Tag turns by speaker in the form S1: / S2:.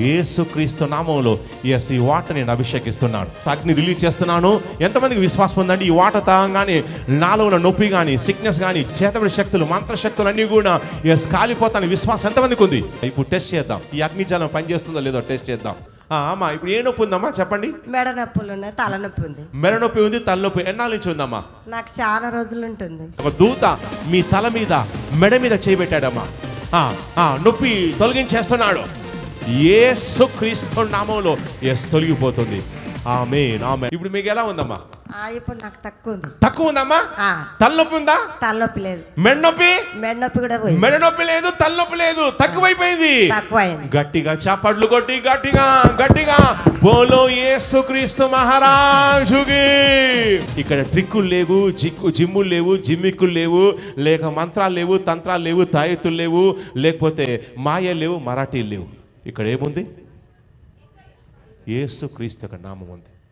S1: యేసుక్రీస్తు నామంలో ఈ వాటర్ నేను అభిషేకిస్తున్నాను, అగ్ని రిలీజ్ చేస్తున్నాను. ఎంతమందికి విశ్వాసం ఉందండి? ఈ వాటర్ తాగంగానే నాలో ఉన్న నొప్పి కానీ, సిక్నెస్ కానీ, చేతబడి శక్తులు, మంత్రశక్తులు అన్నీ కూడా కాలిపోతాను విశ్వాసం ఎంతమందికి ఉంది? ఇప్పుడు టెస్ట్ చేద్దాం, ఈ అగ్నిజలం పనిచేస్తుందో లేదో టెస్ట్ చేద్దాం. అమ్మా, ఇప్పుడు ఏ నొప్పి ఉందమ్మా చెప్పండి?
S2: మెడ నొప్పులు ఉన్నాయి, తలనొప్పి ఉంది.
S1: మెడ నొప్పి ఉంది, తలనొప్పి ఎన్నాళ్ళ నుంచి ఉందమ్మా?
S2: నాకు చాలా రోజులు ఉంటుంది.
S1: ఒక దూత మీ తల మీద, మెడ మీద చేయబెట్టాడమ్మా. నొప్పి తొలగించేస్తున్నాడు యేసుక్రీస్తు నామంలో. తొలగిపోతుంది. ఆమేన్, ఆమేన్. ఇప్పుడు మీకు ఎలా ఉందమ్మా?
S2: ఇప్పుడు నాకు తక్కువ ఉంది.
S1: తక్కువ ఉందమ్మా? తలనొప్పి ఉందా?
S2: తలనొప్పి లేదు.
S1: మెడనొప్పి?
S2: మెడనొప్పి కూడా పోయింది.
S1: మెడనొప్పి లేదు, తలనొప్పి లేదు, తక్కువైపోయింది.
S2: తక్కువైంది.
S1: గట్టిగా చప్పట్లు కొట్టి గట్టిగా గట్టిగా బోలో యేసుక్రీస్తు మహారాజుకి. ఇక్కడ ట్రిక్కులు లేవు, జిమ్ములు లేవు, జిమ్మిక్కులు లేవు, లేక మంత్రాలు లేవు, తంత్రాలు లేవు, తాయెత్తులు లేవు, లేకపోతే మాయ లేవు, మరాఠీలు లేవు. ఇక్కడ ఏముంది? యేసుక్రీస్తు యొక్క నామం ఉంది.